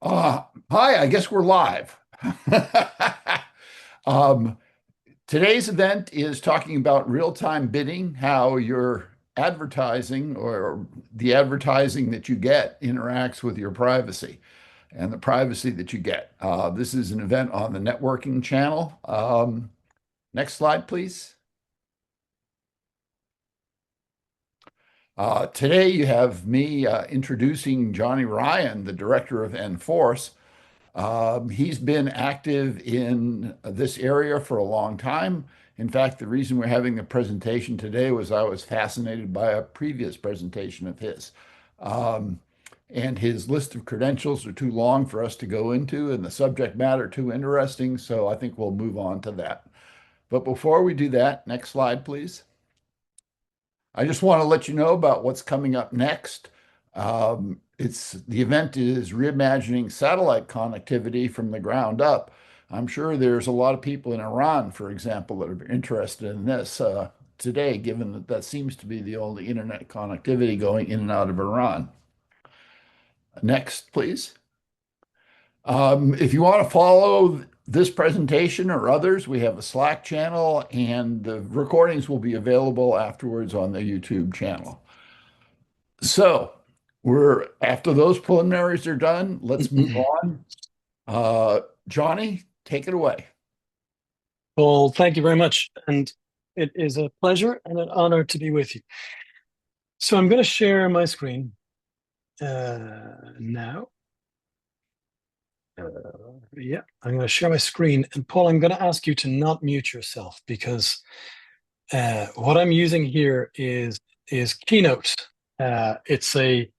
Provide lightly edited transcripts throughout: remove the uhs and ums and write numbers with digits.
Hi, I guess we're live. Um, Today's event is talking about real-time bidding, how your advertising or the advertising that you get interacts with your privacy and the privacy that you get. This is an event on the networking channel. Next slide, please. Today you have me introducing Johnny Ryan, the director of Enforce. He's been active in this area for a long time. In fact, the reason we're having the presentation today was I was fascinated by a previous presentation of his. Um, and his list of credentials are too long for us to go into, and the subject matter too interesting, so I think we'll move on to that. But before we do that, next slide, please. I just want to let you know about what's coming up next. The event is reimagining satellite connectivity from the ground up. I'm sure there's a lot of people in Iran, for example, that are interested in this today, given that that seems to be the only internet connectivity going in and out of Iran. Next, please. If you want to follow this presentation or others, we have a Slack channel, and the recordings will be available afterwards on the YouTube channel. So we're after those preliminaries are done, let's move on. Johnny, take it away. Well, thank you very much. And it is a pleasure and an honor to be with you. So I'm going to share my screen now. Yeah, I'm going to share my screen. And Paul, I'm going to ask you to not mute yourself because what I'm using here is Keynote. It's a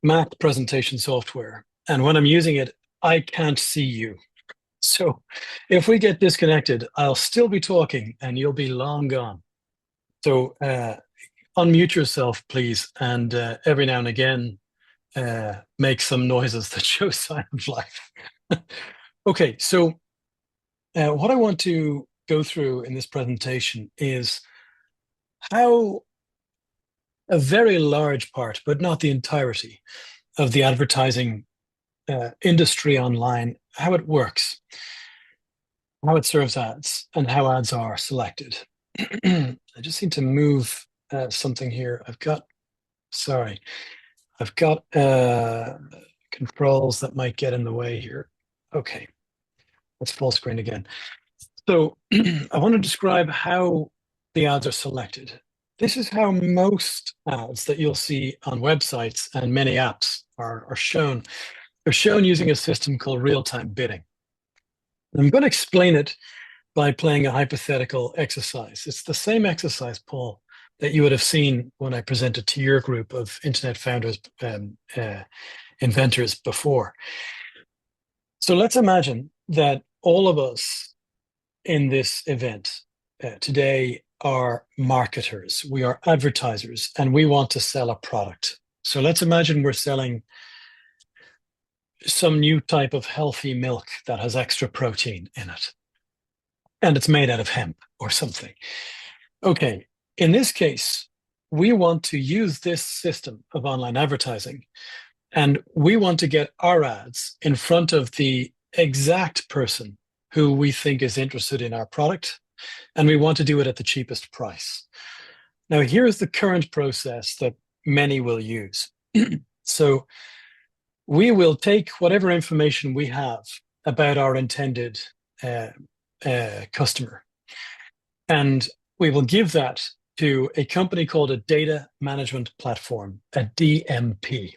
Mac presentation software. And when I'm using it, I can't see you. So if we get disconnected, I'll still be talking and you'll be long gone. So unmute yourself, please, and every now and again, make some noises that show sign of life. Okay, so what I want to go through in this presentation is how a very large part, but not the entirety, of the advertising industry online, how it works, how it serves ads, and how ads are selected. I just need to move something here. I've got controls that might get in the way here. Okay, let's full screen again. So I want to describe how the ads are selected. This is how most ads that you'll see on websites and many apps are shown. They're shown using a system called real-time bidding. I'm going to explain it by playing a hypothetical exercise. It's the same exercise, Paul, that you would have seen when I presented to your group of internet founders, inventors before. So let's imagine that all of us in this event today are marketers. We are advertisers, and we want to sell a product. So let's imagine we're selling some new type of healthy milk that has extra protein in it, and it's made out of hemp or something. Okay, in this case, we want to use this system of online advertising, and we want to get our ads in front of the exact person who we think is interested in our product, and we want to do it at the cheapest price. Now, here's the current process that many will use. So we will take whatever information we have about our intended customer, and we will give that to a company called a data management platform, a DMP.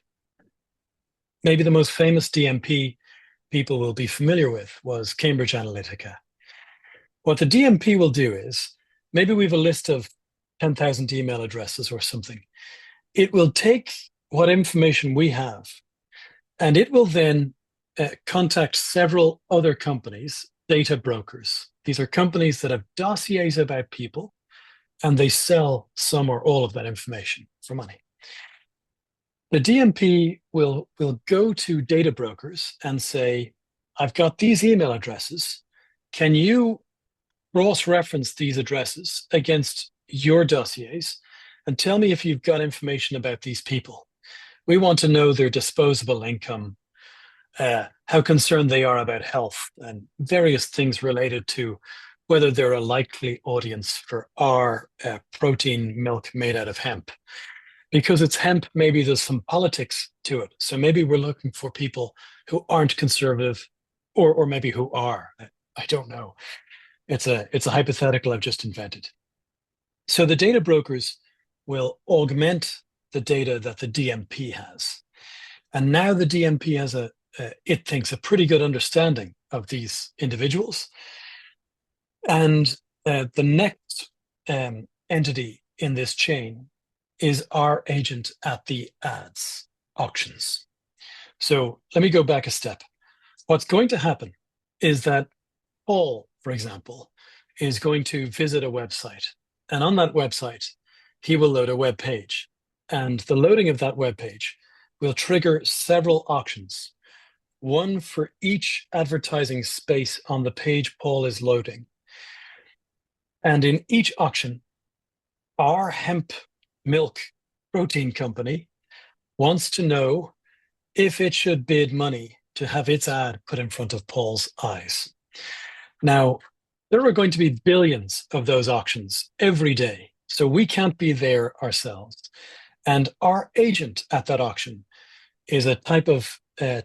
Maybe the most famous DMP people will be familiar with was Cambridge Analytica. What the DMP will do is, maybe we have a list of 10,000 email addresses or something. It will take what information we have, and it will then contact several other companies, data brokers. These are companies that have dossiers about people, and they sell some or all of that information for money. The DMP will go to data brokers and say, I've got these email addresses. Can you cross-reference these addresses against your dossiers and tell me if you've got information about these people? We want to know their disposable income, how concerned they are about health, and various things related to whether they're a likely audience for our protein milk made out of hemp. Because it's hemp, maybe there's some politics to it. So maybe we're looking for people who aren't conservative, or maybe who are. I don't know. It's a hypothetical I've just invented. So the data brokers will augment the data that the DMP has. And now the DMP has it thinks, a pretty good understanding of these individuals. And the next entity in this chain is our agent at the ads auctions. So let me go back a step. What's going to happen is that Paul, for example, is going to visit a website. And on that website, he will load a web page. And the loading of that web page will trigger several auctions, one for each advertising space on the page Paul is loading. And in each auction, our hemp milk protein company wants to know if it should bid money to have its ad put in front of Paul's eyes. Now, there are going to be billions of those auctions every day, so we can't be there ourselves. And our agent at that auction is a type of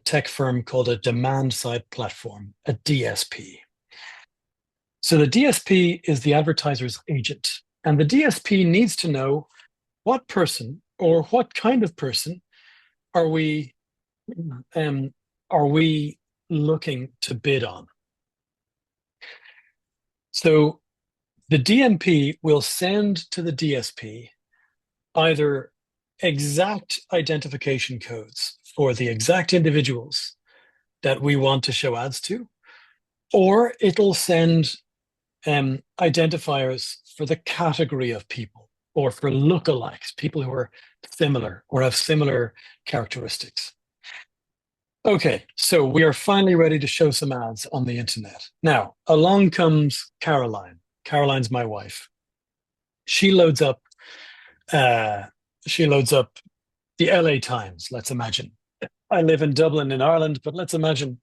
tech firm called a demand side platform, a DSP. So the DSP is the advertiser's agent, and the DSP needs to know what person or what kind of person are we looking to bid on. So the DMP will send to the DSP either exact identification codes for the exact individuals that we want to show ads to, or it'll send identifiers for the category of people, or for lookalikes, people who are similar or have similar characteristics. Okay, so we are finally ready to show some ads on the internet. Now, along comes Caroline. Caroline's my wife. She loads up the LA Times, let's imagine. I live in Dublin in Ireland, but let's imagine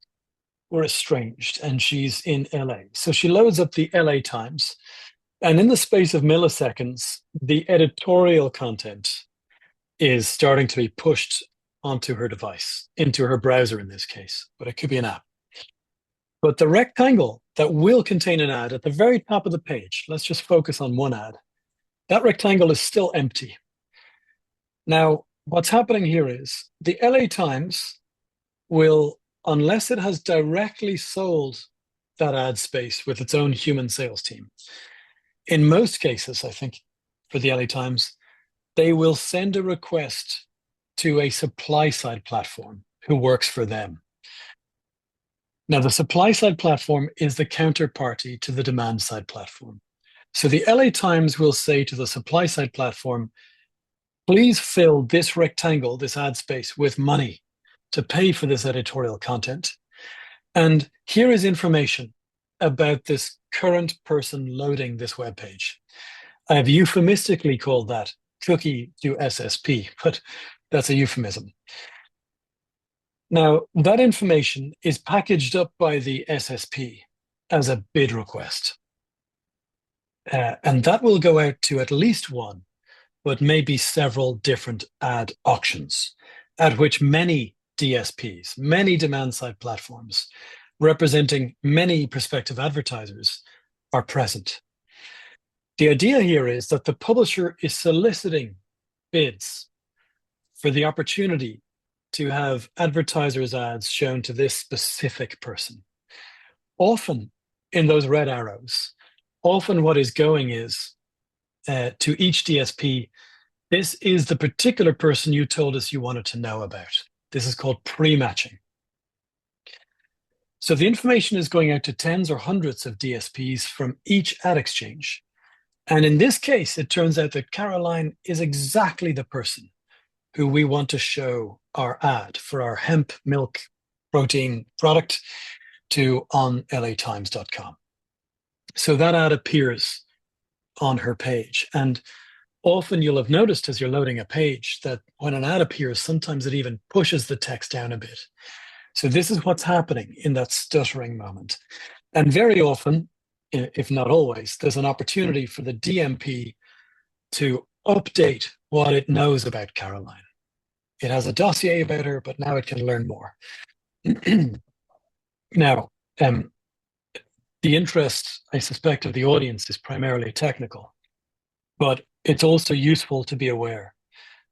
we're estranged and she's in LA. So she loads up the LA Times, and in the space of milliseconds, the editorial content is starting to be pushed onto her device, into her browser in this case, but it could be an app. But the rectangle that will contain an ad at the very top of the page, let's just focus on one ad, that rectangle is still empty. Now, what's happening here is the LA Times will, unless it has directly sold that ad space with its own human sales team, in most cases, I think, for the LA Times, they will send a request to a supply side platform who works for them. Now, the supply side platform is the counterparty to the demand side platform. So the LA Times will say to the supply side platform, please fill this rectangle, this ad space, with money to pay for this editorial content. And here is information about this current person loading this web page. I have euphemistically called that cookie to SSP, but that's a euphemism. Now, that information is packaged up by the SSP as a bid request. And that will go out to at least one, but maybe several different ad auctions, at which many DSPs, many demand-side platforms, representing many prospective advertisers, are present. The idea here is that the publisher is soliciting bids for the opportunity to have advertisers' ads shown to this specific person. Often in those red arrows, often what is going is to each DSP, this is the particular person you told us you wanted to know about. This is called pre-matching. So the information is going out to tens or hundreds of DSPs from each ad exchange. And in this case, it turns out that Caroline is exactly the person who we want to show our ad for our hemp milk protein product to on latimes.com. So that ad appears on her page. And often you'll have noticed as you're loading a page that when an ad appears, sometimes it even pushes the text down a bit. So this is what's happening in that stuttering moment. And very often, if not always, there's an opportunity for the DMP to update what it knows about Caroline. It has a dossier about her, but now it can learn more. Now, the interest, I suspect, of the audience is primarily technical, but it's also useful to be aware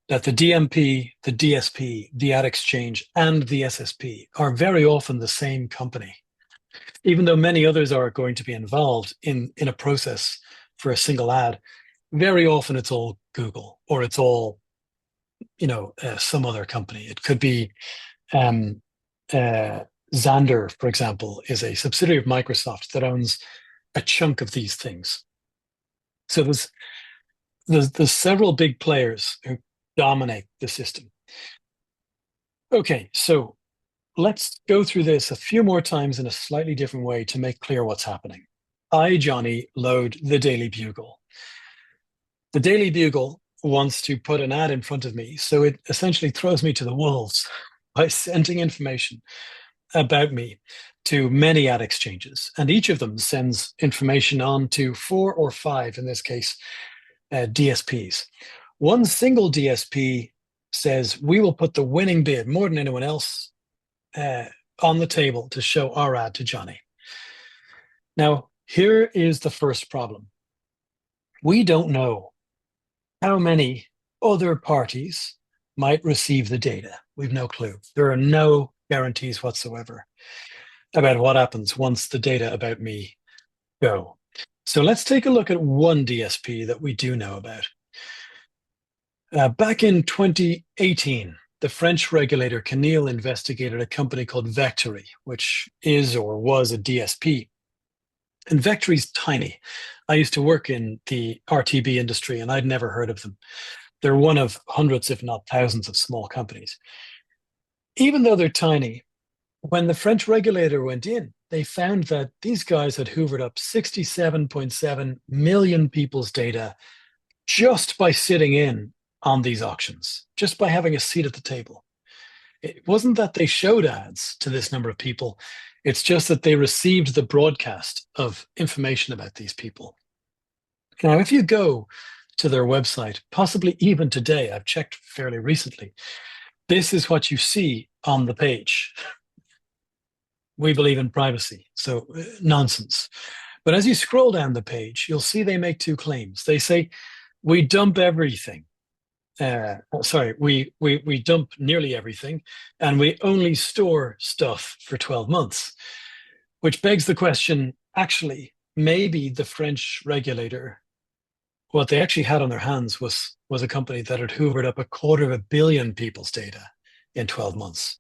that the DMP, the DSP, the ad exchange, and the SSP are very often the same company, even though many others are going to be involved in a process for a single ad. Very often it's all Google, or it's all, some other company. It could be Xandr, for example, is a subsidiary of Microsoft that owns a chunk of these things. So there's several big players who dominate the system. Okay, so let's go through this a few more times in a slightly different way to make clear what's happening. I, Johnny, load the Daily Bugle. The Daily Bugle wants to put an ad in front of me, so it essentially throws me to the wolves by sending information about me to many ad exchanges, and each of them sends information on to 4 or 5, in this case, DSPs. One single DSP says, we will put the winning bid more than anyone else on the table to show our ad to Johnny. Now, here is the first problem. We don't know how many other parties might receive the data. We've no clue. There are no guarantees whatsoever about what happens once the data about me go. So let's take a look at one DSP that we do know about. Back in 2018, the French regulator CNIL investigated a company called Vectory, which is or was a DSP. And Vectory's tiny. I used to work in the RTB industry, and I'd never heard of them. They're one of hundreds, if not thousands, of small companies. Even though they're tiny, when the French regulator went in, they found that these guys had hoovered up 67.7 million people's data just by sitting in on these auctions, just by having a seat at the table. It wasn't that they showed ads to this number of people. It's just that they received the broadcast of information about these people. Now, if you go to their website, possibly even today, I've checked fairly recently, this is what you see on the page. We believe in privacy, so nonsense. But as you scroll down the page, you'll see they make 2 claims. They say, we dump everything. We dump nearly everything, and we only store stuff for 12 months, which begs the question, actually, maybe the French regulator, what they actually had on their hands was a company that had hoovered up 250 million people's data in 12 months.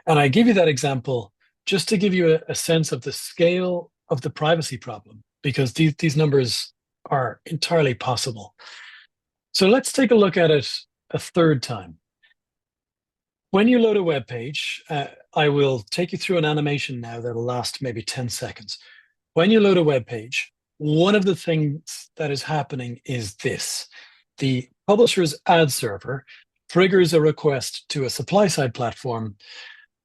And I give you that example just to give you a sense of the scale of the privacy problem, because these numbers are entirely possible. So let's take a look at it a third time. When you load a web page, I will take you through an animation now that'll last maybe 10 seconds. When you load a web page, one of the things that is happening is this. The publisher's ad server triggers a request to a supply-side platform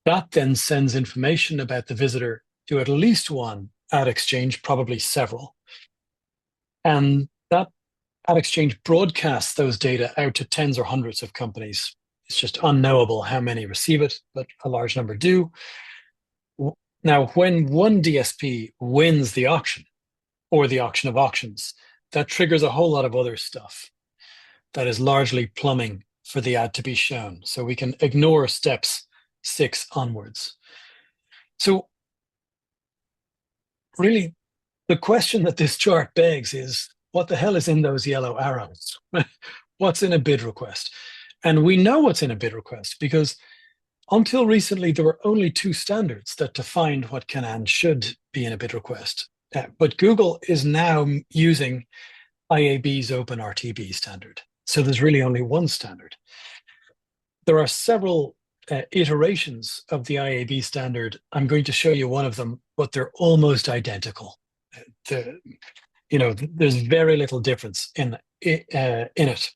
that then sends information about the visitor to at least one ad exchange, probably several. And that ad exchange broadcasts those data out to tens or hundreds of companies. It's just unknowable how many receive it, but a large number do. Now, when one DSP wins the auction, or the auction of auctions, that triggers a whole lot of other stuff that is largely plumbing for the ad to be shown. So we can ignore steps 6 onwards. So really, the question that this chart begs is, what the hell is in those yellow arrows? What's in a bid request? And we know what's in a bid request because until recently, there were only 2 standards that defined what can and should be in a bid request. But Google is now using IAB's Open RTB standard. So there's really only one standard. There are several iterations of the IAB standard. I'm going to show you one of them, but they're almost identical. There's very little difference in it.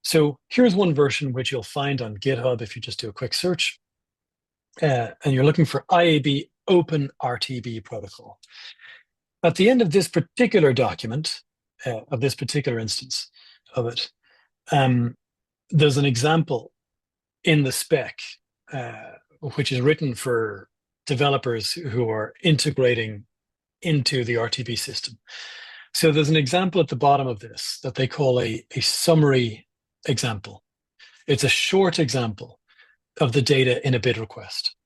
So here's one version which you'll find on GitHub if you just do a quick search. and you're looking for IAB Open RTB protocol. At the end of this particular document, of this particular instance of it, there's an example in the spec, which is written for developers who are integrating into the RTB system. So there's an example at the bottom of this that they call a summary example. It's a short example of the data in a bid request.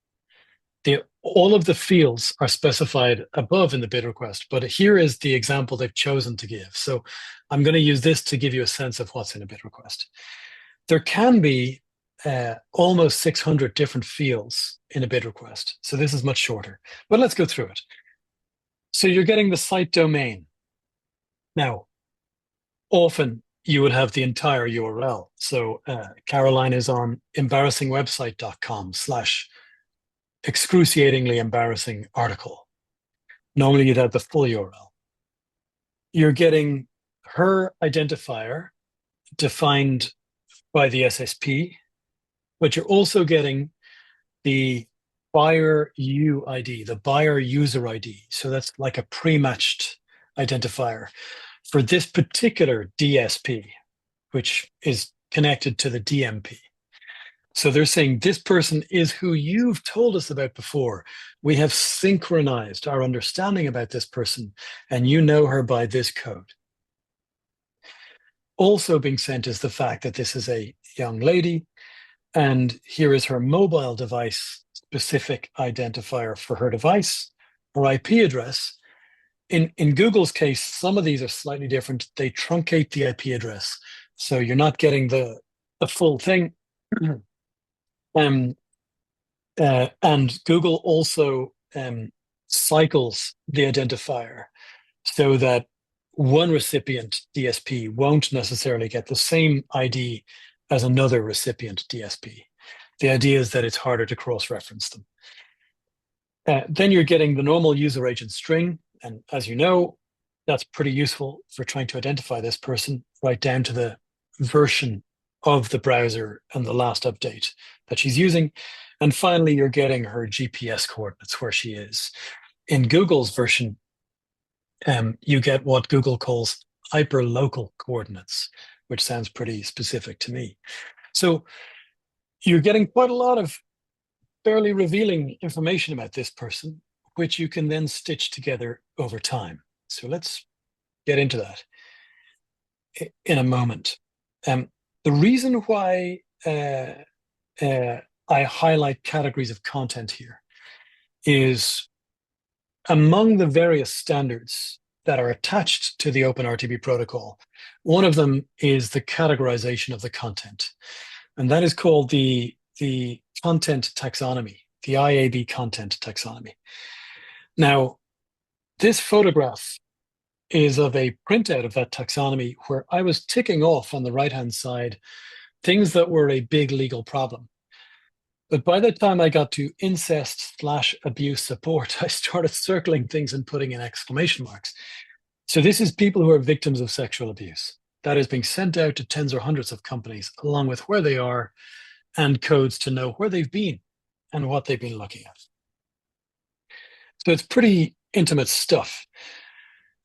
All of the fields are specified above in the bid request, but here is the example they've chosen to give. So I'm going to use this to give you a sense of what's in a bid request. There can be almost 600 different fields in a bid request. So this is much shorter, but let's go through it. So you're getting the site domain. Now, often you would have the entire URL. So Caroline is on embarrassingwebsite.com/excruciatingly embarrassing article. Normally you'd have the full URL. You're getting her identifier defined by the SSP, but you're also getting the buyer UID, the buyer user ID. So that's like a pre-matched identifier for this particular DSP, which is connected to the DMP. So they're saying this person is who you've told us about before. We have synchronized our understanding about this person, and you know her by this code. Also being sent is the fact that this is a young lady, and here is her mobile device specific identifier for her device, her IP address. In Google's case, some of these are slightly different. They truncate the IP address, so you're not getting the full thing. And Google also cycles the identifier so that one recipient DSP won't necessarily get the same ID as another recipient DSP. The idea is that it's harder to cross-reference them. Then you're getting the normal user agent string. And as you know, that's pretty useful for trying to identify this person right down to the version of the browser and the last update that she's using. And finally, you're getting her GPS coordinates where she is. In Google's version, you get what Google calls hyperlocal coordinates, which sounds pretty specific to me. So you're getting quite a lot of fairly revealing information about this person, which you can then stitch together over time. So let's get into that in a moment. The reason why I highlight categories of content here is among the various standards that are attached to the OpenRTB protocol, one of them is the categorization of the content. And that is called the content taxonomy, the IAB content taxonomy. Now, this photograph is of a printout of that taxonomy where I was ticking off on the right-hand side things that were a big legal problem. But by the time I got to incest/abuse support, I started circling things and putting in exclamation marks. So this is people who are victims of sexual abuse. That is being sent out to tens or hundreds of companies, along with where they are and codes to know where they've been and what they've been looking at. So it's pretty intimate stuff.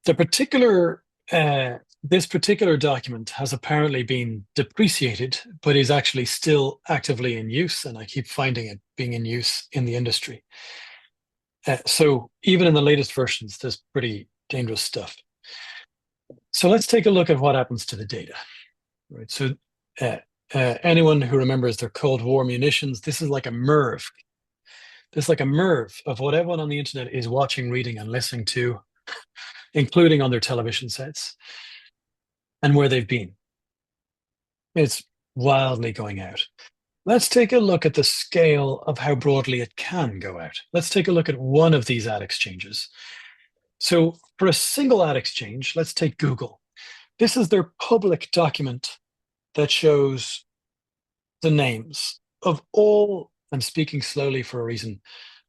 The particular this particular document has apparently been depreciated, but is actually still actively in use, and I keep finding it being in use in the industry. So even in the latest versions, there's pretty dangerous stuff. So let's take a look at what happens to the data. Right. So anyone who remembers their Cold War munitions, this is like a MIRV. This is like a MIRV of what everyone on the internet is watching, reading, and listening to, including on their television sets, and where they've been. It's wildly going out. Let's take a look at the scale of how broadly it can go out. Let's take a look at one of these ad exchanges. So for a single ad exchange, let's take Google. This is their public document that shows the names of all, I'm speaking slowly for a reason,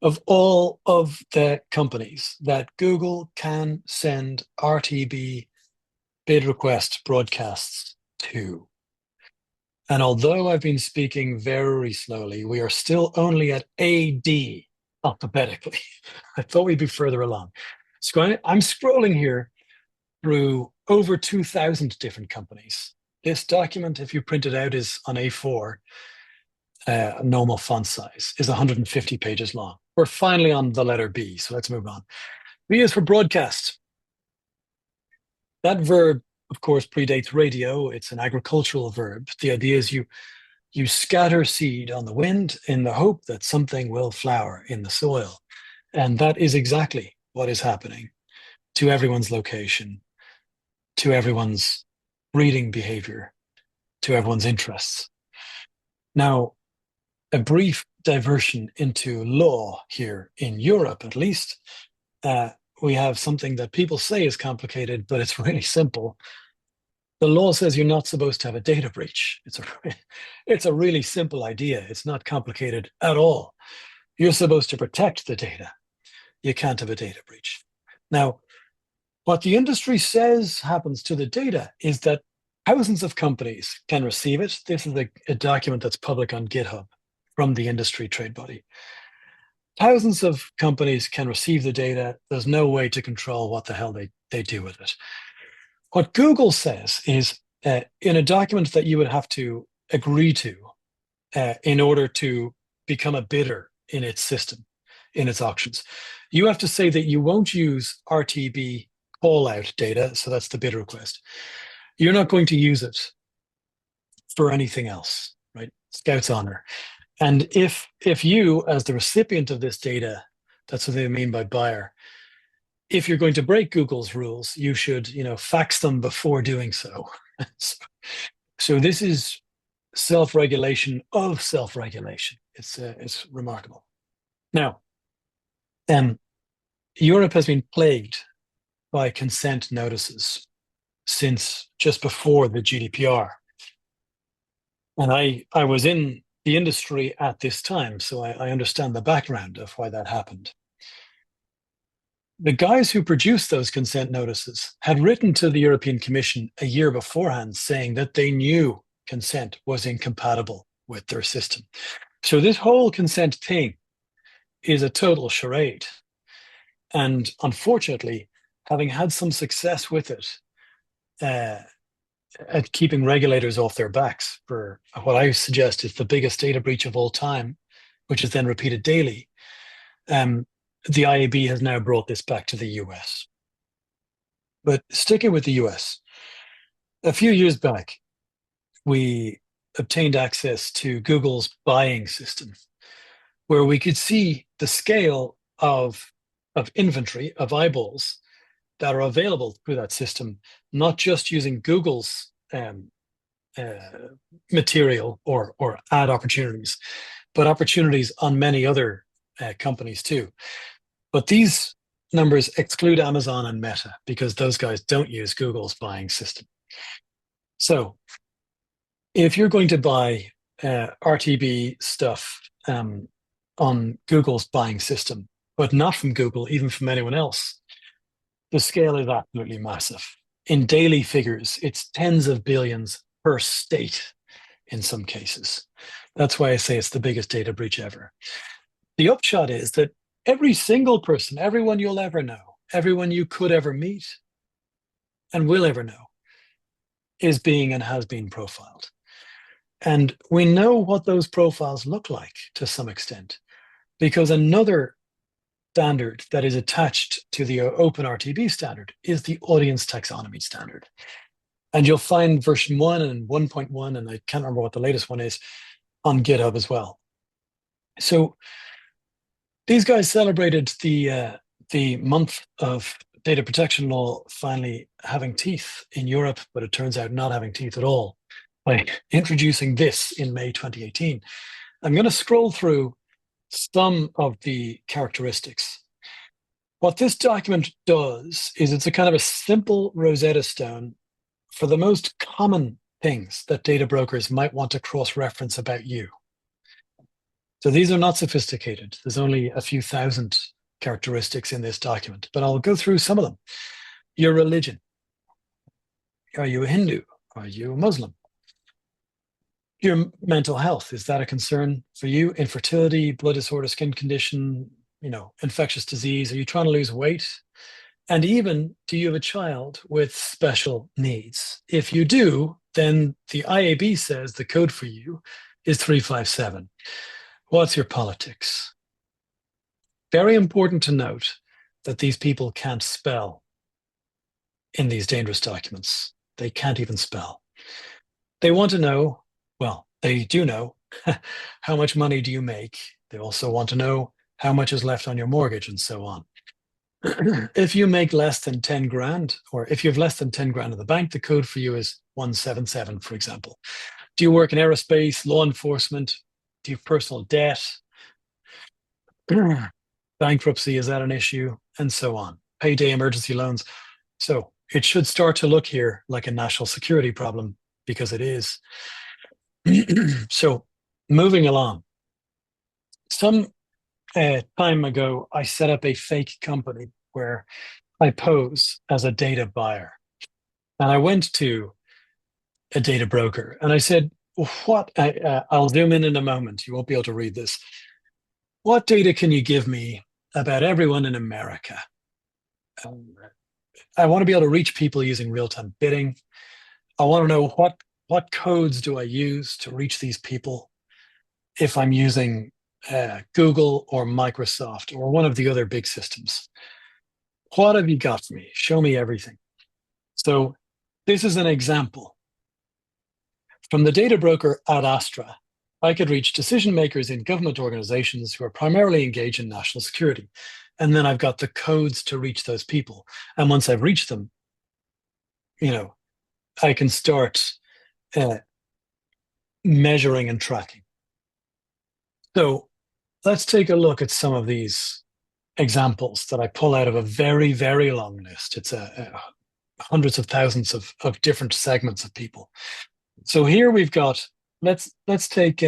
of all of the companies that Google can send RTB bid request broadcasts to. And although I've been speaking very slowly, we are still only at AD alphabetically. I thought we'd be further along. So I'm scrolling here through over 2,000 different companies. This document, if you print it out, is on A4, normal font size, is 150 pages long. We're finally on the letter B, so let's move on. B is for broadcast. That verb, of course, predates radio. It's an agricultural verb. The idea is you scatter seed on the wind in the hope that something will flower in the soil. And that is exactly what is happening to everyone's location, to everyone's breeding behavior, to everyone's interests. Now, a brief diversion into law here in Europe, at least. We have something that people say is complicated, but it's really simple. The law says you're not supposed to have a data breach. It's a really simple idea. It's not complicated at all. You're supposed to protect the data. You can't have a data breach. Now, what the industry says happens to the data is that thousands of companies can receive it. This is a document that's public on GitHub from the industry trade body. Thousands of companies can receive the data. There's no way to control what the hell they do with it. What Google says is in a document that you would have to agree to in order to become a bidder in its system, in its auctions, you have to say that you won't use RTB call-out data, so that's the bid request. You're not going to use it for anything else, right? Scout's honor. And if you, as the recipient of this data, that's what they mean by buyer, if you're going to break Google's rules, you should, fax them before doing so. So this is self-regulation of self-regulation. It's remarkable. Now, Europe has been plagued by consent notices since just before the GDPR. And I was in the industry at this time, so I understand the background of why that happened. The guys who produced those consent notices had written to the European Commission a year beforehand saying that they knew consent was incompatible with their system. So this whole consent thing is a total charade. And unfortunately, having had some success with it at keeping regulators off their backs for what I suggest is the biggest data breach of all time, which is then repeated daily, the IAB has now brought this back to the US. But sticking with the US, a few years back, we obtained access to Google's buying system, where we could see the scale of inventory, of eyeballs that are available through that system, not just using Google's material or ad opportunities, but opportunities on many other companies too. But these numbers exclude Amazon and Meta because those guys don't use Google's buying system. So if you're going to buy RTB stuff on Google's buying system, but not from Google, even from anyone else, the scale is absolutely massive. In daily figures, it's tens of billions per state in some cases. That's why I say it's the biggest data breach ever. The upshot is that every single person, everyone you'll ever know, everyone you could ever meet and will ever know, is being and has been profiled. And we know what those profiles look like to some extent, because another standard that is attached to the Open RTB standard is the audience taxonomy standard. And you'll find version 1 and 1.1, and I can't remember what the latest one is, on GitHub as well. So these guys celebrated the month of data protection law finally having teeth in Europe, but it turns out not having teeth at all by introducing this in May 2018. I'm going to scroll through some of the characteristics. What this document does is it's a kind of a simple Rosetta Stone for the most common things that data brokers might want to cross-reference about you. So these are not sophisticated. There's only a few thousand characteristics in this document, but I'll go through some of them. Your religion. Are you a Hindu? Are you a Muslim? Your mental health, is that a concern for you? Infertility, blood disorder, skin condition, infectious disease? Are you trying to lose weight? And even, do you have a child with special needs? If you do, then the IAB says the code for you is 357. What's your politics? Very important to note that these people can't spell in these dangerous documents. They can't even spell. They want to know, well, they do know, how much money do you make? They also want to know how much is left on your mortgage and so on. If you make less than 10 grand, or if you have less than 10 grand in the bank, the code for you is 177, for example. Do you work in aerospace, law enforcement? Do you have personal debt? Bankruptcy, is that an issue? And so on. Payday emergency loans. So it should start to look here like a national security problem, because it is. So moving along. Some time ago, I set up a fake company where I pose as a data buyer. And I went to a data broker and I said, what, I'll zoom in a moment. You won't be able to read this. What data can you give me about everyone in America? I want to be able to reach people using real-time bidding. I want to know what codes do I use to reach these people if I'm using Google or Microsoft or one of the other big systems. What have you got for me? Show me everything. So this is an example. From the data broker Ad Astra, I could reach decision makers in government organizations who are primarily engaged in national security. And then I've got the codes to reach those people. And once I've reached them, I can start measuring and tracking. So let's take a look at some of these examples that I pull out of a very, very long list. It's hundreds of thousands of different segments of people. So here we've got, let's take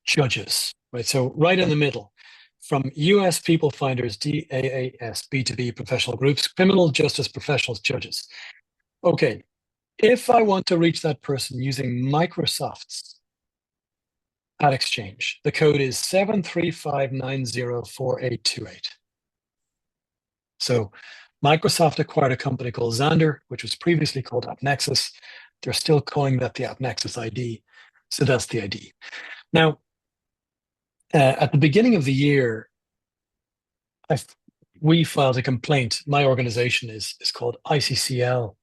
judges, right? So right in the middle, from US people finders, DAAS, B2B professional groups, criminal justice professionals, judges. Okay, if I want to reach that person using Microsoft's Ad Exchange, the code is 735904828. So Microsoft acquired a company called Xandr, which was previously called AppNexus. They're still calling that the AppNexus ID. So that's the ID. Now, at the beginning of the year, we filed a complaint. My organization is called ICCL,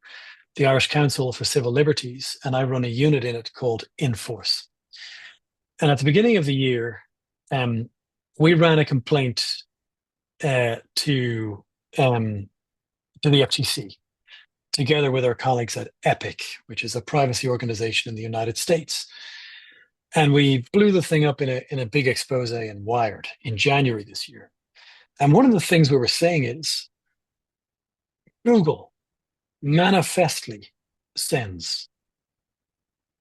the Irish Council for Civil Liberties, and I run a unit in it called Enforce. And at the beginning of the year, we ran a complaint to the FTC, together with our colleagues at Epic, which is a privacy organization in the United States. And we blew the thing up in a big expose in Wired in January this year. And one of the things we were saying is Google manifestly sends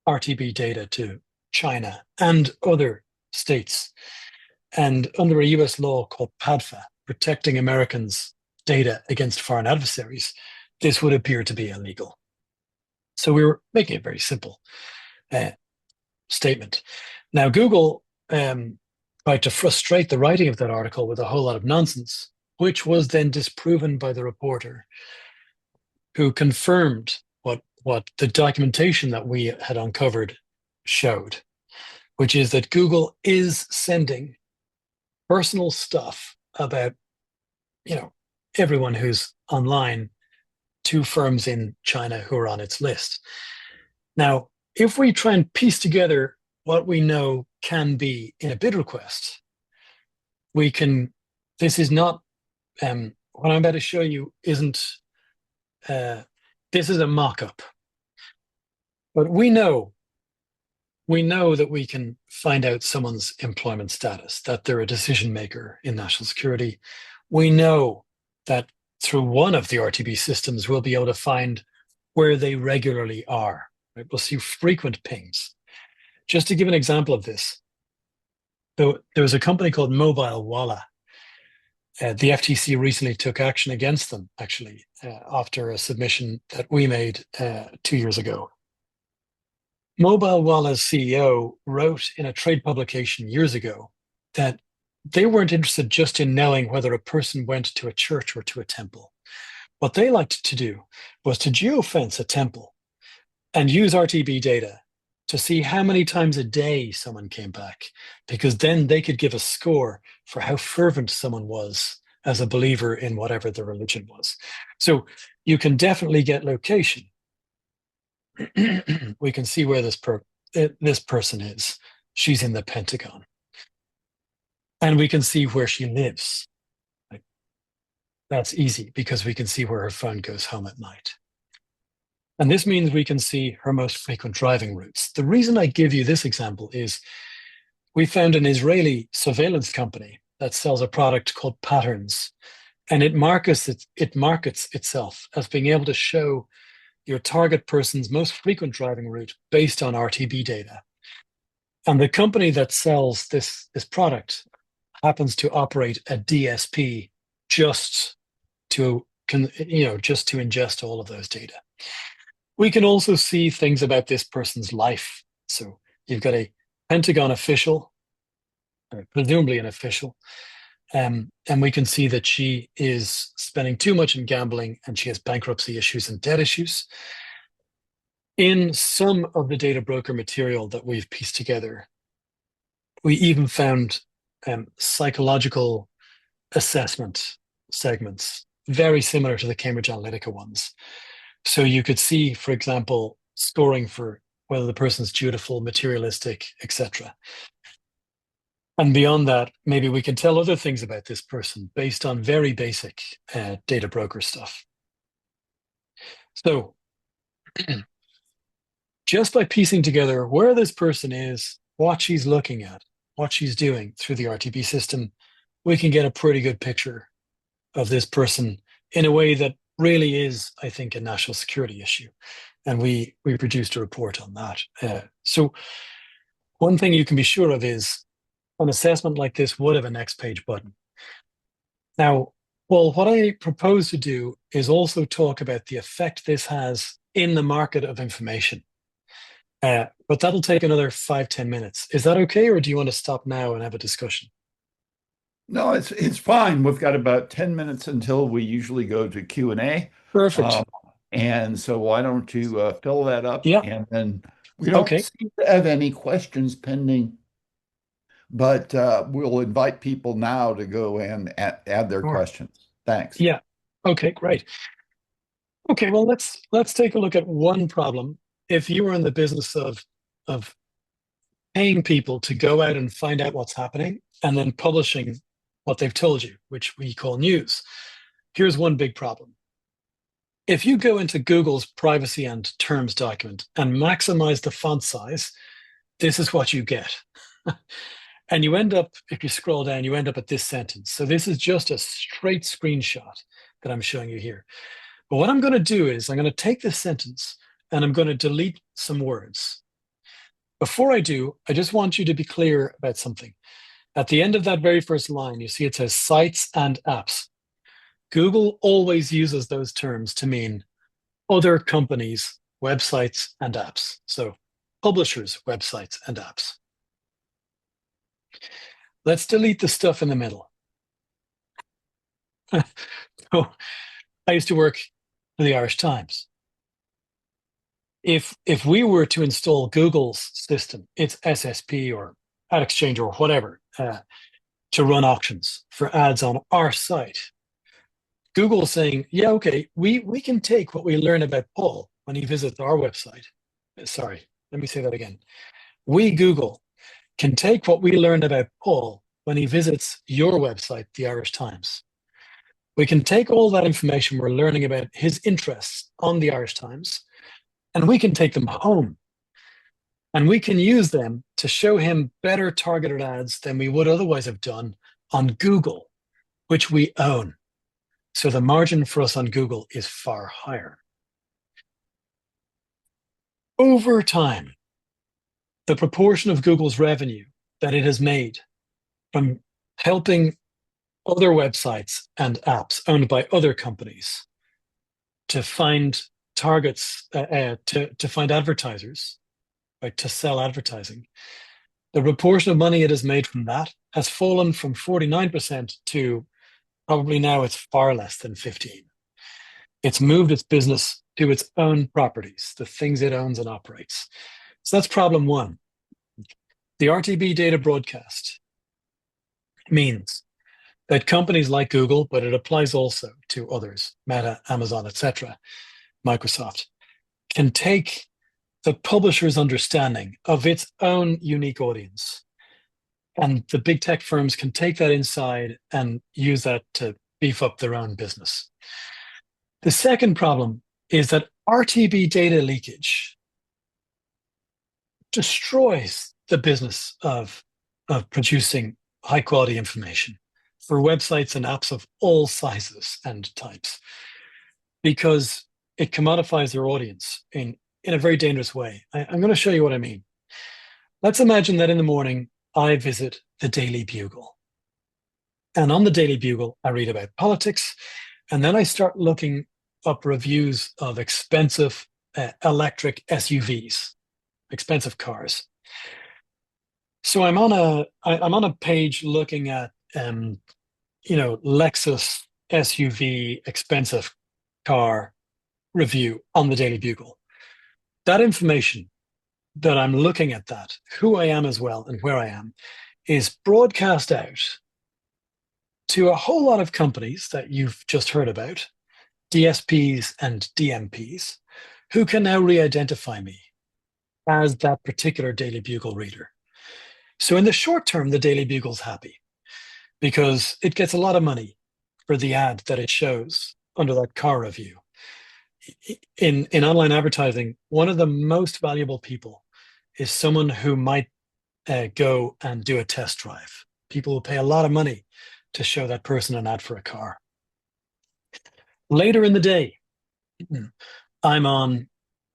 RTB data to China and other states. And under a US law called PADFA, protecting Americans' data against foreign adversaries, this would appear to be illegal. So we were making a very simple statement. Now, Google tried to frustrate the writing of that article with a whole lot of nonsense, which was then disproven by the reporter, who confirmed what the documentation that we had uncovered showed, which is that Google is sending personal stuff about, everyone who's online to firms in China who are on its list. Now, if we try and piece together what we know can be in a bid request, we can, this is not, what I'm about to show you isn't, this is a mock-up. But we know that we can find out someone's employment status, that they're a decision maker in national security. We know that through one of the RTB systems, we'll be able to find where they regularly are. Right? We'll see frequent pings. Just to give an example of this, there was a company called Mobile Walla, The FTC recently took action against them, actually, after a submission that we made 2 years ago. Mobile Wallah's CEO wrote in a trade publication years ago that they weren't interested just in knowing whether a person went to a church or to a temple. What they liked to do was to geofence a temple and use RTB data to see how many times a day someone came back, because then they could give a score for how fervent someone was as a believer in whatever the religion was. So you can definitely get location. We can see where this person is. She's in the Pentagon. And we can see where she lives. Like, that's easy because we can see where her phone goes home at night. And this means we can see her most frequent driving routes. The reason I give you this example is we found an Israeli surveillance company that sells a product called Patterns, and it markets itself as being able to show your target person's most frequent driving route based on RTB data. And the company that sells this product happens to operate a DSP just to ingest all of those data. We can also see things about this person's life. So you've got a Pentagon official, or presumably an official, and we can see that she is spending too much in gambling and she has bankruptcy issues and debt issues. In some of the data broker material that we've pieced together, we even found psychological assessment segments, very similar to the Cambridge Analytica ones. So you could see, for example, scoring for whether the person's dutiful, materialistic, etc. And beyond that, maybe we can tell other things about this person based on very basic data broker stuff. So just by piecing together where this person is, what she's looking at, what she's doing through the RTB system, we can get a pretty good picture of this person in a way that really is, I think, a national security issue. And we produced a report on that. So one thing you can be sure of is an assessment like this would have a next page button. Now, well, what I propose to do is also talk about the effect this has in the market of information. But that'll take another 5-10 minutes. Is that okay, or do you want to stop now and have a discussion? No, it's fine. We've got about 10 minutes until we usually go to Q&A. Perfect. And so why don't you fill that up? Yeah. And then we don't Okay. seem to have any questions pending, but we'll invite people now to go and add their Sure. questions. Thanks. Yeah. Okay, great. Okay, well, let's take a look at one problem. If you were in the business of paying people to go out and find out what's happening and then publishing what they've told you, which we call news, here's one big problem. If you go into Google's privacy and terms document and maximize the font size, this is what you get. And you end up, if you scroll down, you end up at this sentence. So this is just a straight screenshot that I'm showing you here. But what I'm going to do is I'm going to take this sentence and I'm going to delete some words. Before I do, I just want you to be clear about something. At the end of that very first line, you see it says sites and apps. Google always uses those terms to mean other companies' websites and apps. So publishers' websites and apps. Let's delete the stuff in the middle. So I used to work for the Irish Times. If we were to install Google's system, its SSP or Ad Exchange or whatever, to run auctions for ads on our site, Google's saying, yeah, okay, we can take what we learn about Paul when he visits our website. Sorry, let me say that again. We, Google, can take what we learned about Paul when he visits your website, the Irish Times. We can take all that information we're learning about his interests on the Irish Times, and we can take them home. And we can use them to show him better targeted ads than we would otherwise have done on Google, which we own. So the margin for us on Google is far higher. Over time, the proportion of Google's revenue that it has made from helping other websites and apps owned by other companies to find targets, to find advertisers, right, to sell advertising. The proportion of money it has made from that has fallen from 49% to probably now it's far less than 15. It's moved its business to its own properties, the things it owns and operates. So that's problem one. The RTB data broadcast means that companies like Google, but it applies also to others, Meta, Amazon, etc., Microsoft, can take the publisher's understanding of its own unique audience. And the big tech firms can take that inside and use that to beef up their own business. The second problem is that RTB data leakage destroys the business of producing high quality information for websites and apps of all sizes and types because it commodifies their audience in a very dangerous way. I'm going to show you what I mean. Let's imagine that in the morning, I visit the Daily Bugle. And on the Daily Bugle, I read about politics, and then I start looking up reviews of expensive electric SUVs, expensive cars. So I'm on a page looking at Lexus SUV expensive car review on the Daily Bugle. That information that I'm looking at, that who I am as well and where I am, is broadcast out to a whole lot of companies that you've just heard about, DSPs and DMPs, who can now re-identify me as that particular Daily Bugle reader. So in the short term, the Daily Bugle's happy because it gets a lot of money for the ad that it shows under that car review. In online advertising, one of the most valuable people is someone who might go and do a test drive. People will pay a lot of money to show that person an ad for a car. Later in the day, I'm on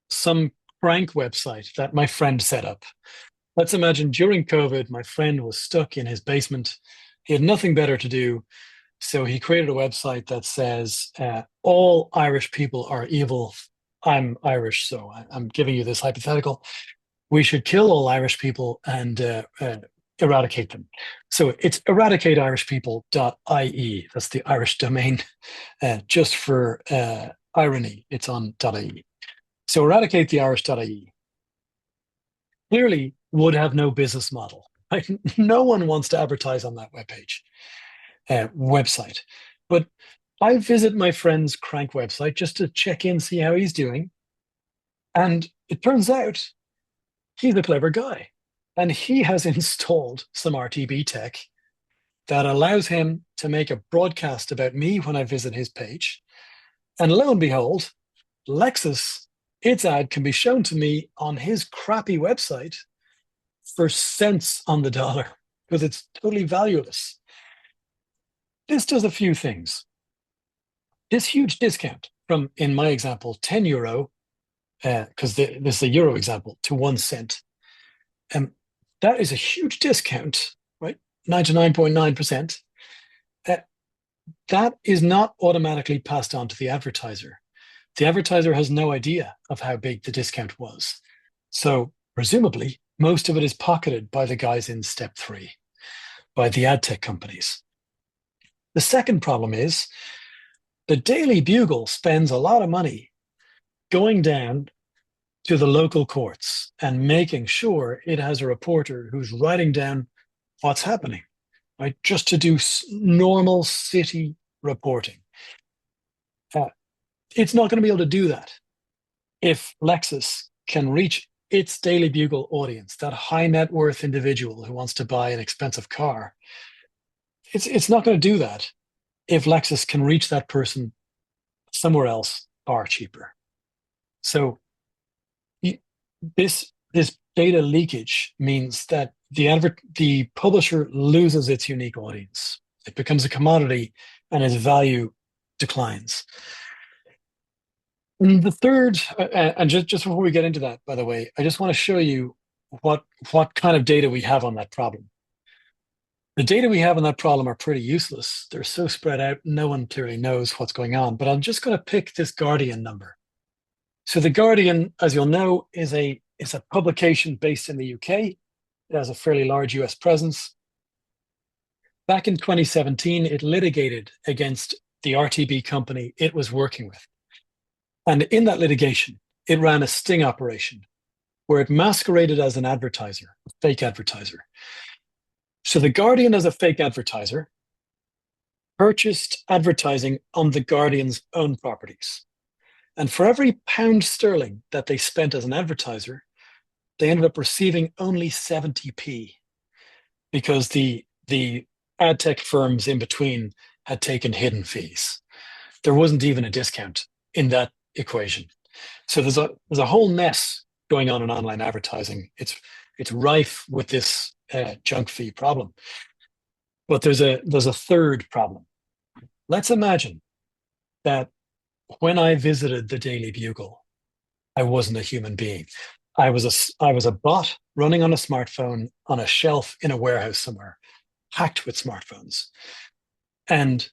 some prank website that my friend set up. Let's imagine during COVID, my friend was stuck in his basement. He had nothing better to do. So he created a website that says, all Irish people are evil. I'm Irish, so I'm giving you this hypothetical. We should kill all Irish people and eradicate them. So it's eradicateirishpeople.ie. That's the Irish domain. Just for irony, it's on .ie. So eradicate the Irish.ie clearly would have no business model. Right? No one wants to advertise on that website. But I visit my friend's crank website just to check in, see how he's doing. And it turns out he's a clever guy. And he has installed some RTB tech that allows him to make a broadcast about me when I visit his page. And lo and behold, Lexus, its ad can be shown to me on his crappy website for cents on the dollar because it's totally valueless. This does a few things. This huge discount from, in my example, €10, because this is a euro example, to 1 cent. That is a huge discount, right? 99.9%. That is not automatically passed on to the advertiser. The advertiser has no idea of how big the discount was. So presumably, most of it is pocketed by the guys in step 3, by the ad tech companies. The second problem is the Daily Bugle spends a lot of money going down to the local courts and making sure it has a reporter who's writing down what's happening, right? Just to do normal city reporting. It's not going to be able to do that if Lexus can reach its Daily Bugle audience, that high net worth individual who wants to buy an expensive car. It's not going to do that if Lexus can reach that person somewhere else far cheaper. So this data leakage means that the publisher loses its unique audience. It becomes a commodity and its value declines. And the third, and just before we get into that, by the way, I just want to show you what kind of data we have on that problem. The data we have on that problem are pretty useless. They're so spread out, no one clearly knows what's going on. But I'm just going to pick this Guardian number. So the Guardian, as you'll know, is a publication based in the UK. It has a fairly large US presence. Back in 2017, it litigated against the RTB company it was working with. And in that litigation, it ran a sting operation where it masqueraded as an advertiser, a fake advertiser. So the Guardian, as a fake advertiser, purchased advertising on the Guardian's own properties. And for every pound sterling that they spent as an advertiser, they ended up receiving only 70p because the ad tech firms in between had taken hidden fees. There wasn't even a discount in that equation. So there's a whole mess going on in online advertising. It's rife with this junk fee problem. But there's a third problem. Let's imagine that when I visited the Daily Bugle, I wasn't a human being. I was a bot running on a smartphone on a shelf in a warehouse somewhere, hacked with smartphones. And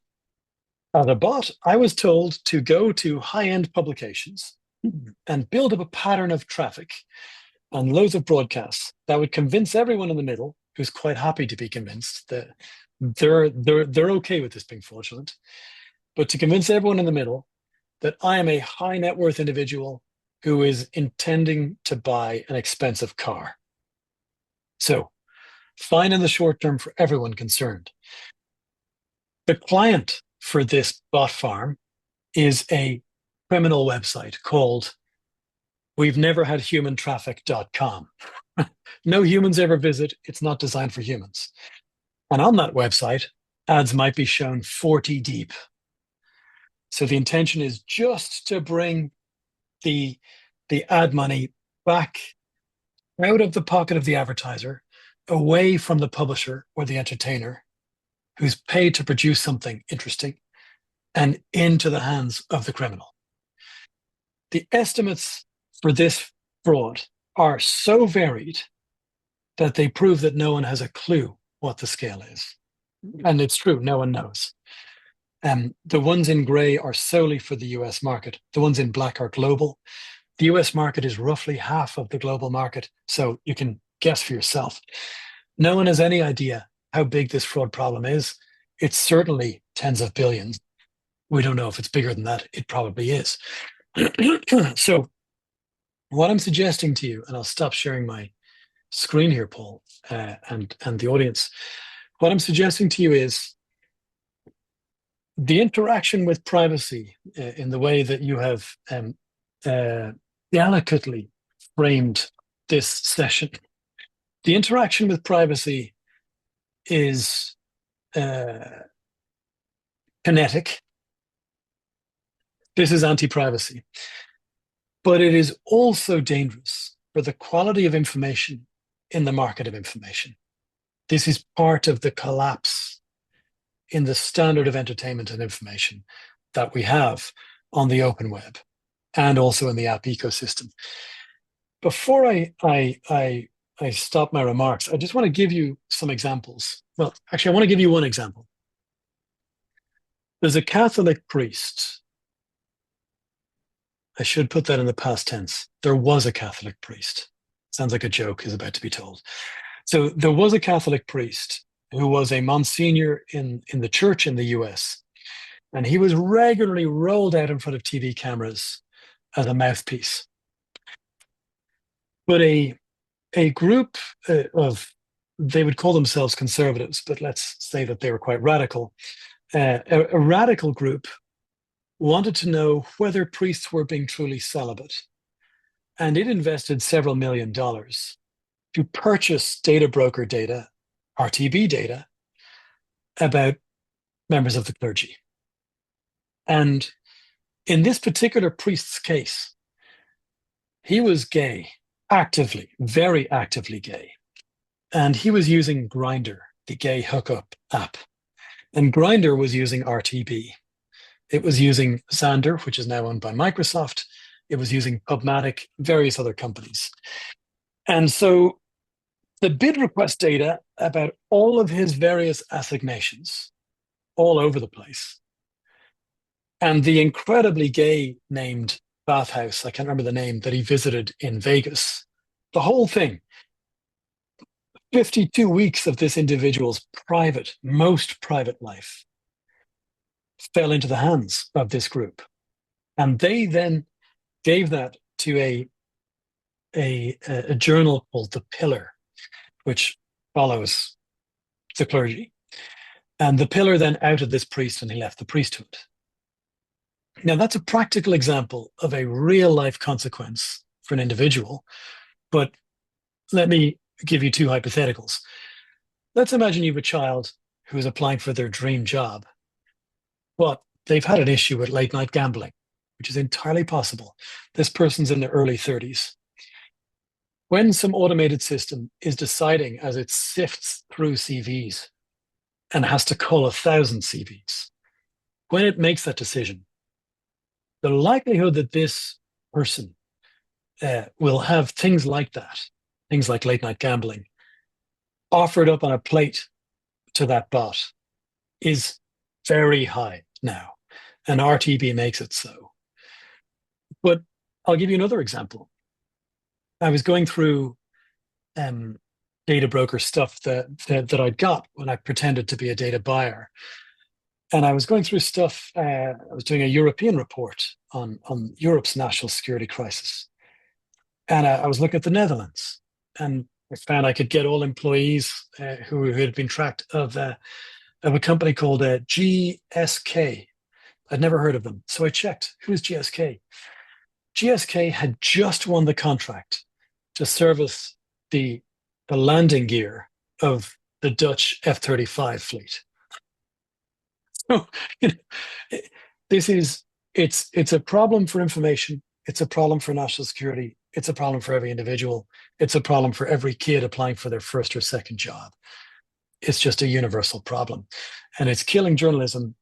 as a bot, I was told to go to high-end publications and build up a pattern of traffic and loads of broadcasts that would convince everyone in the middle, who's quite happy to be convinced that they're okay with this being fraudulent, but to convince everyone in the middle that I am a high net worth individual who is intending to buy an expensive car. So, fine in the short term for everyone concerned. The client for this bot farm is a criminal website called we've never had human traffic.com. No humans ever visit. It's not designed for humans. And on that website, ads might be shown 40 deep. So the intention is just to bring the ad money back out of the pocket of the advertiser, away from the publisher or the entertainer who's paid to produce something interesting, and into the hands of the criminal. The estimates for this fraud are so varied that they prove that no one has a clue what the scale is. And it's true, no one knows. The ones in gray are solely for the US market. The ones in black are global. The US market is roughly half of the global market, so you can guess for yourself. No one has any idea how big this fraud problem is. It's certainly tens of billions. We don't know if it's bigger than that. It probably is. So what I'm suggesting to you, and I'll stop sharing my screen here, Paul, and the audience. What I'm suggesting to you is the interaction with privacy in the way that you have delicately framed this session. The interaction with privacy is kinetic. This is anti-privacy. But it is also dangerous for the quality of information in the market of information. This is part of the collapse in the standard of entertainment and information that we have on the open web and also in the app ecosystem. Before I stop my remarks, I just want to give you some examples. Well, actually, I want to give you one example. There's a Catholic priest. I should put that in the past tense. There was a Catholic priest. Sounds like a joke is about to be told. So there was a Catholic priest who was a Monsignor in the church in the US. And he was regularly rolled out in front of TV cameras as a mouthpiece. But a group of, they would call themselves conservatives, but let's say that they were quite radical. A radical group wanted to know whether priests were being truly celibate. And it invested several $1 million to purchase data broker data, RTB data, about members of the clergy. And in this particular priest's case, he was gay, actively, very actively gay. And he was using Grindr, the gay hookup app. And Grindr was using RTB. It was using Xandr, which is now owned by Microsoft. It was using Pubmatic, various other companies. And so the bid request data about all of his various assignations all over the place. And the incredibly gay named bathhouse, I can't remember the name, that he visited in Vegas. The whole thing, 52 weeks of this individual's private, most private life fell into the hands of this group. And they then gave that to a journal called The Pillar, which follows the clergy. And the Pillar then outed this priest and he left the priesthood. Now, that's a practical example of a real life consequence for an individual. But let me give you two hypotheticals. Let's imagine you have a child who is applying for their dream job, but they've had an issue with late night gambling, which is entirely possible. This person's in their early 30s. When some automated system is deciding as it sifts through CVs and has to cull 1,000 CVs, when it makes that decision, the likelihood that this person will have things like that, things like late night gambling, offered up on a plate to that bot is very high now. And RTB makes it so. But I'll give you another example. I was going through data broker stuff that I'd got when I pretended to be a data buyer. And I was going through stuff, I was doing a European report on Europe's national security crisis. And I was looking at the Netherlands, and I found I could get all employees who had been tracked of a company called GSK. I'd never heard of them. So I checked, who is GSK? GSK had just won the contract to service the landing gear of the Dutch F-35 fleet. So, it's a problem for information. It's a problem for national security. It's a problem for every individual. It's a problem for every kid applying for their first or second job. It's just a universal problem. And it's killing journalism.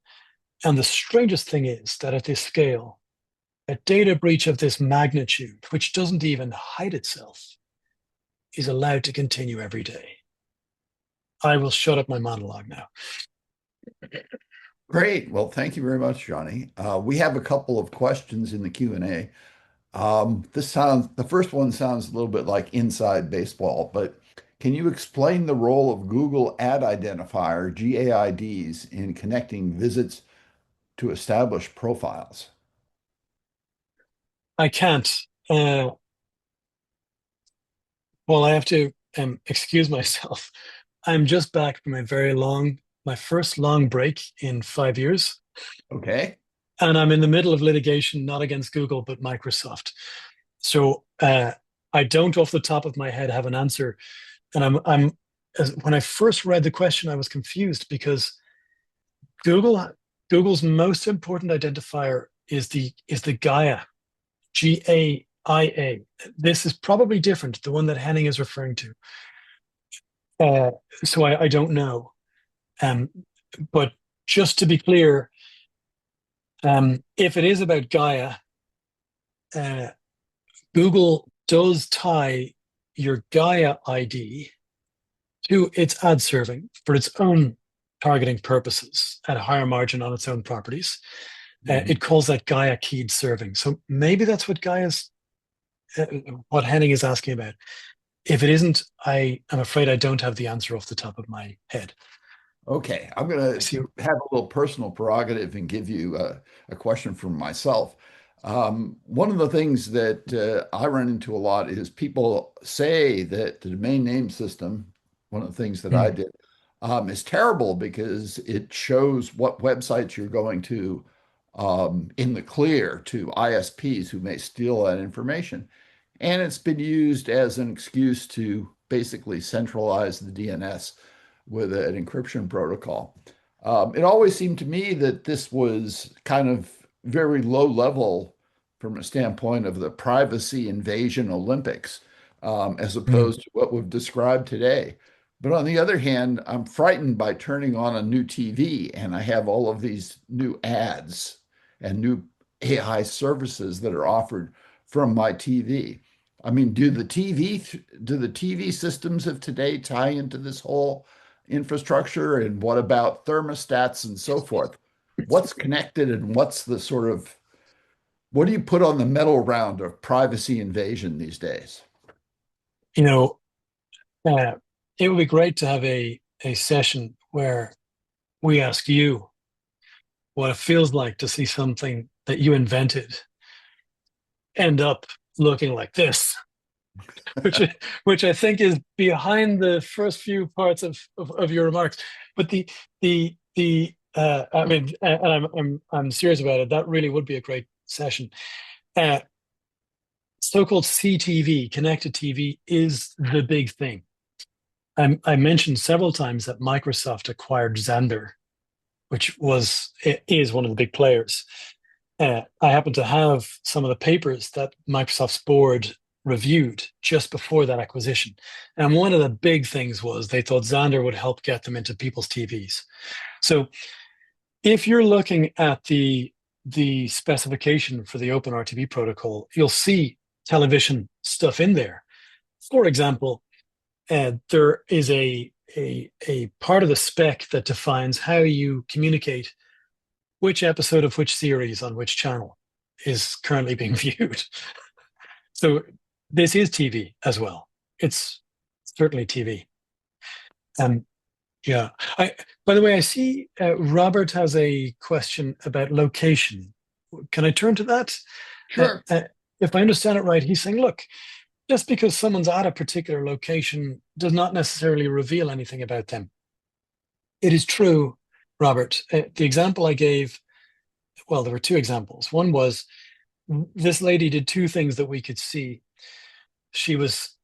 And the strangest thing is that at this scale, a data breach of this magnitude, which doesn't even hide itself, is allowed to continue every day. I will shut up my monologue now. Great. Well, thank you very much, Johnny. We have a couple of questions in the Q&A. The first one sounds a little bit like inside baseball, but can you explain the role of Google Ad Identifier, GAIDs, in connecting visits to establish profiles? I can't. Well, I have to excuse myself. I'm just back from my first long break in 5 years. Okay. And I'm in the middle of litigation, not against Google, but Microsoft. So I don't, off the top of my head, have an answer. And when I first read the question, I was confused because Google's most important identifier is the Gaia, GAIA. This is probably different, the one that Henning is referring to. So I don't know. But just to be clear, if it is about Gaia, Google does tie your Gaia ID to its ad serving for its own targeting purposes at a higher margin on its own properties. It calls that Gaia keyed serving. So maybe that's what what Henning is asking about. If it isn't, I'm afraid I don't have the answer off the top of my head. Okay, I'm going See, to have a little personal prerogative and give you a question from myself. One of the things that I run into a lot is people say that the domain name system, one of the things that I did, is terrible because it shows what websites you're going to in the clear to ISPs who may steal that information. And it's been used as an excuse to basically centralize the DNS with an encryption protocol. It always seemed to me that this was kind of very low level from a standpoint of the privacy invasion Olympics, as opposed to what we've described today. But on the other hand, I'm frightened by turning on a new TV and I have all of these new ads and new AI services that are offered from my TV. I mean, do the TV systems of today tie into this whole infrastructure? And what about thermostats and so forth? What's connected and what's the sort of what do you put on the medal round of privacy invasion these days? You know, uh, it would be great to have a session where we ask you what it feels like to see something that you invented end up looking like this, which which I think is behind the first few parts of your remarks. But the I mean, and I'm serious about it. That really would be a great session. Uh, So-called CTV, connected TV, is the big thing. I mentioned several times that Microsoft acquired Xandr, which is one of the big players. I happen to have some of the papers that Microsoft's board reviewed just before that acquisition. And one of the big things was they thought Xandr would help get them into people's TVs. So if you're looking at the specification for the Open RTB protocol, you'll see television stuff in there. For example, there is a part of the spec that defines how you communicate which episode of which series on which channel is currently being viewed. So this is TV as well. It's certainly TV. Um, yeah. By the way, I see Robert has a question about location. Can I turn to that? Uh, Sure. uh, if I understand it right, he's saying, look, just because someone's at a particular location does not necessarily reveal anything about them. It is true, Robert. The example I gave, well, there were two examples. One was this lady did two things that we could see. She was,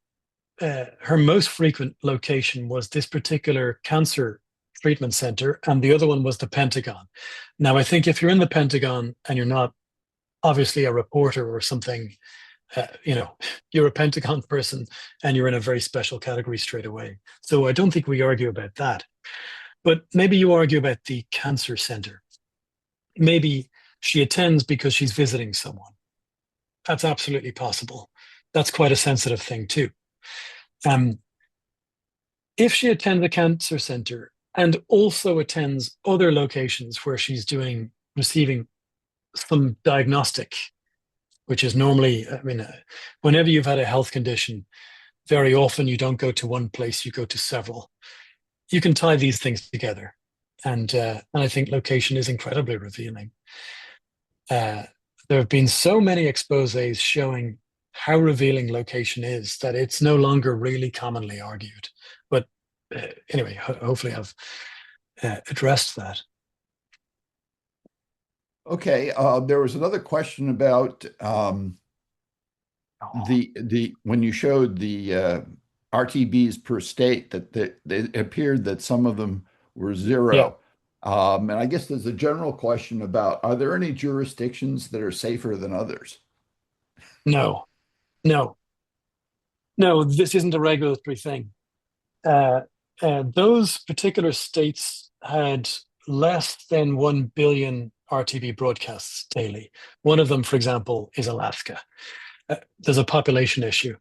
her most frequent location was this particular cancer treatment center, and the other one was the Pentagon. Now, I think if you're in the Pentagon and you're not obviously a reporter or something, you're a Pentagon person and you're in a very special category straight away. So I don't think we argue about that. But maybe you argue about the cancer center. Maybe she attends because she's visiting someone. That's absolutely possible. That's quite a sensitive thing, too. Um, if she attends the cancer center and also attends other locations where she's receiving some diagnostic, which is normally, I mean, whenever you've had a health condition, very often you don't go to one place, you go to several. You can tie these things together. And I think location is incredibly revealing. Uh, there have been so many exposés showing how revealing location is that it's no longer really commonly argued. But anyway, hopefully I've addressed that. Okay. There was another question about the when you showed the RTBs per state that it appeared that some of them were Yeah, zero. And I guess there's a general question about are there any jurisdictions that are safer than others? no, no, no, this isn't a regulatory thing. Uh, those particular states had less than 1 billion RTB broadcasts daily. One of them, for example, is Alaska. There's a population issue.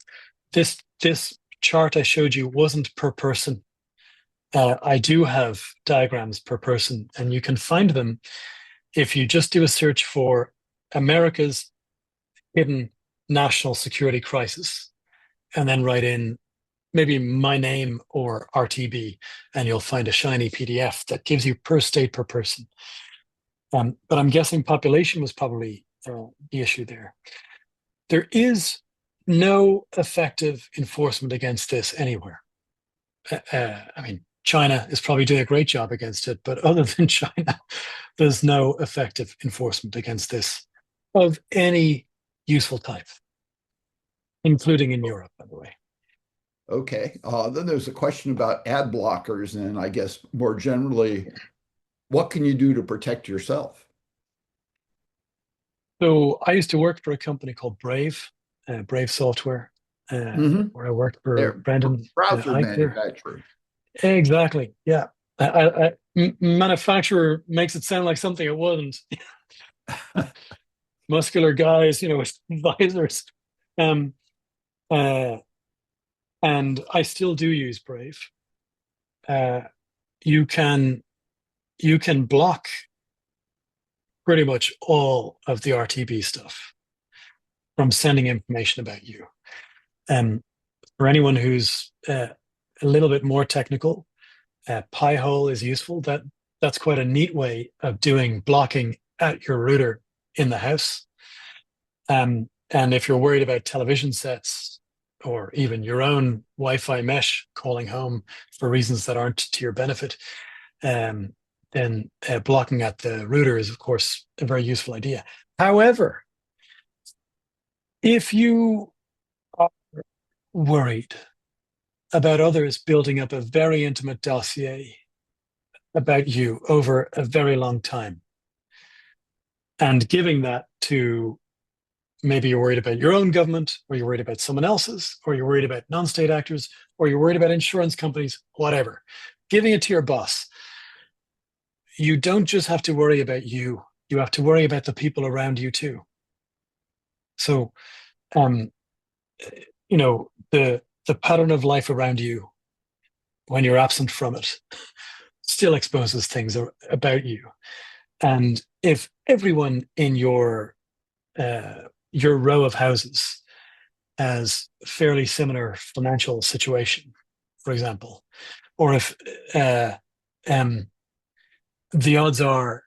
This chart I showed you wasn't per person. I do have diagrams per person, and you can find them if you just do a search for America's hidden national security crisis, and then write in maybe my name or RTB, and you'll find a shiny PDF that gives you per state per person. But I'm guessing population was probably the issue there. There is no effective enforcement against this anywhere. I mean, China is probably doing a great job against it, but other than China, there's no effective enforcement against this of any useful type, including in Europe, by the way. Okay. Then there's a question about ad blockers, and I guess more generally, what can you do to protect yourself? So I used to work for a company called Brave, Brave Software, Hmm. where I worked for They're Brendan browser Eichler. manufacturer. Exactly. Yeah. Manufacturer makes it sound like something it wasn't. Muscular guys, with visors. Um, Uh, and I still do use Brave. Uh, you can you can block pretty much all of the RTB stuff from sending information about you. And for anyone who's a little bit more technical, Pi-hole is useful. That's quite a neat way of doing blocking at your router in the house. And if you're worried about television sets or even your own Wi-Fi mesh calling home for reasons that aren't to your benefit, um, then blocking at the router is, of course, a very useful idea. However, if you are worried about others building up a very intimate dossier about you over a very long time and giving that to, maybe you're worried about your own government, or you're worried about someone else's, or you're worried about non-state actors, or you're worried about insurance companies, whatever, giving it to your boss, you don't just have to worry about you. You have to worry about the people around you too. So, um, the pattern of life around you when you're absent from it still exposes things about you. And if everyone in your row of houses has fairly similar financial situation, for example, or if um, the odds are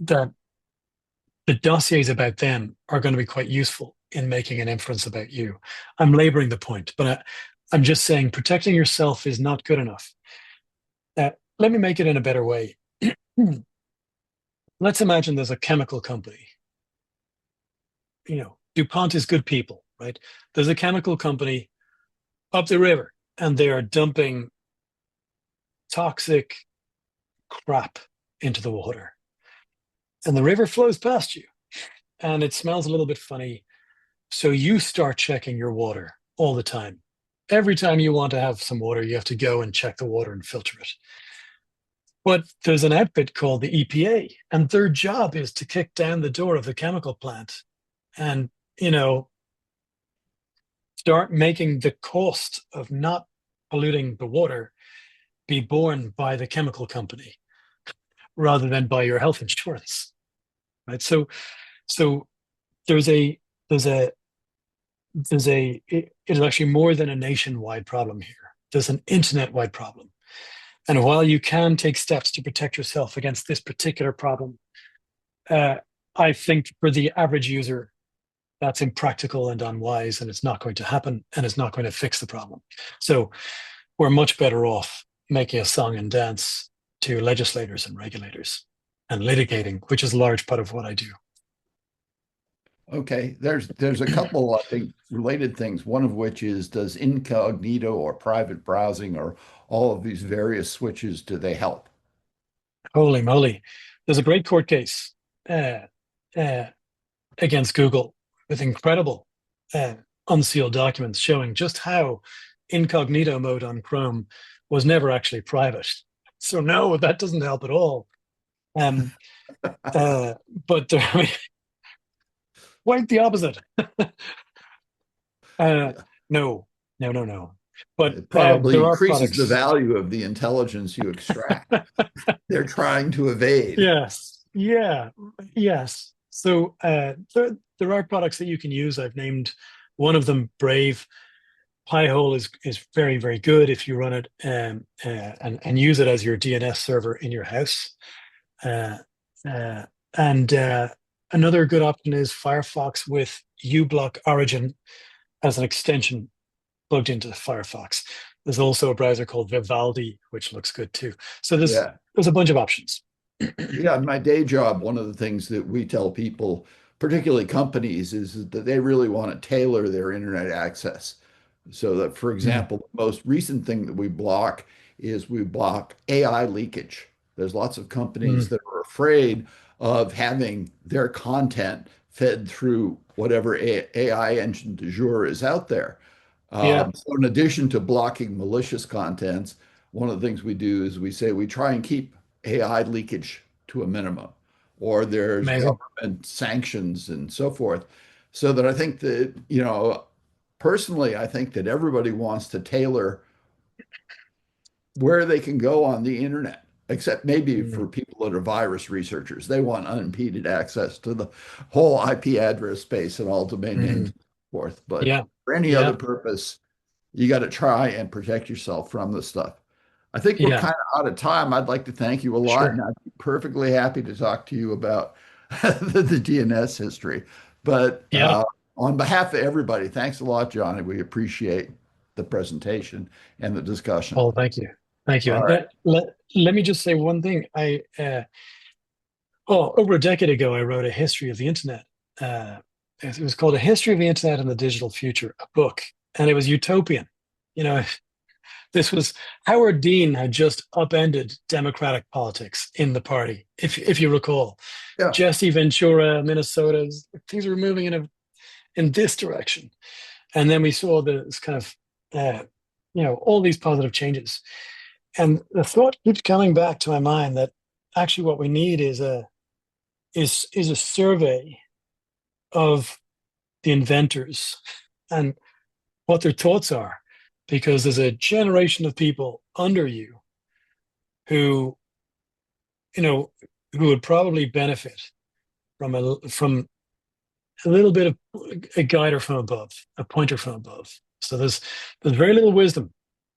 that the dossiers about them are going to be quite useful in making an inference about you. I'm laboring the point, but I'm just saying protecting yourself is not good enough. Let me make it in a better way. Let's imagine there's a chemical company. DuPont is good people, right? There's a chemical company up the river, and they are dumping toxic crap into the water. And the river flows past you, and it smells a little bit funny. So you start checking your water all the time. Every time you want to have some water, you have to go and check the water and filter it. But there's an outfit called the EPA, and their job is to kick down the door of the chemical plant and, start making the cost of not polluting the water be borne by the chemical company rather than by your health insurance, right? So there's a there's a it is actually more than a nationwide problem here. There's an internet-wide problem. And while you can take steps to protect yourself against this particular problem, uh, I think for the average user, that's impractical and unwise, and it's not going to happen, and it's not going to fix the problem. So we're much better off making a song and dance to legislators and regulators and litigating, which is a large part of what I do. Okay, there's a couple, I think, related things. One of which is, does incognito or private browsing or all of these various switches, do they help? Holy moly. There's a great court case uh, uh, against Google with incredible uh, unsealed documents showing just how incognito mode on Chrome was never actually private. So no, that doesn't help at all. Um, uh, but I mean, quite the opposite. Uh, Yeah. no, no, no, no. But It probably there are increases the products. value of the intelligence you extract. They're trying to evade. Yes, yeah, yes. So there are products that you can use. I've named one of them Brave. Pi-hole is very, very good if you run it and use it as your DNS server in your house. Uh, uh, and another good option is Firefox with uBlock Origin as an extension plugged into Firefox. There's also a browser called Vivaldi, which looks good too. So Yeah. there's a bunch of options. Yeah, in my day job, one of the things that we tell people, particularly companies, is that they really want to tailor their internet access. So that, for Mm. example, the most recent thing that we block is we block AI leakage. There's lots of companies Mm. that are afraid of having their content fed through whatever AI engine du jour is out there. Yeah, So in addition to blocking malicious contents, one of the things we do is we say we try and keep AI leakage to a minimum, or there's amazing. government sanctions and so forth. So that I think that, personally, I think that everybody wants to tailor where they can go on the internet, except maybe for Mm, people that are virus researchers. They want unimpeded access to the whole IP address space and all domain names mm, and so forth. But yeah, for any other yeah, purpose, you got to try and protect yourself from this stuff. I think we're yeah, kind of out of time. I'd like to thank you a lot, and sure. I'd be perfectly happy to talk to you about the DNS history. But Yeah, on behalf of everybody, thanks a lot, Johnny. We appreciate the presentation and the discussion. Paul, thank you. Thank you. All And right. let me just say one thing. Over a decade ago, I wrote a history of the internet. It was called A History of the Internet and the Digital Future, a book, and it was utopian. You know, this was Howard Dean had just upended democratic politics in the party, if you recall. Yeah. Jesse Ventura, Minnesota, things were moving in this direction, and then we saw this kind of all these positive changes. And the thought keeps coming back to my mind that actually what we need is a survey of the inventors and what their thoughts are, because there's a generation of people under you who you know who would probably benefit from a little bit of a guider from above, a pointer from above. So there's very little wisdom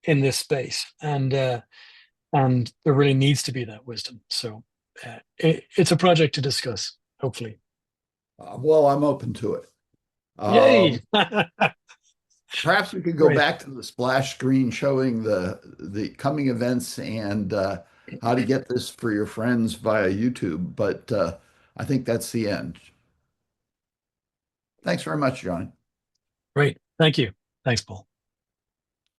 in this space, and there really needs to be that wisdom. So it's a project to discuss, hopefully. Well, I'm open to it. Yay! Perhaps we could go Great. back to the splash screen showing the coming events and how to get this for your friends via YouTube. But I think that's the end. Thanks very much, Johnny. Great. Thank you. Thanks, Paul.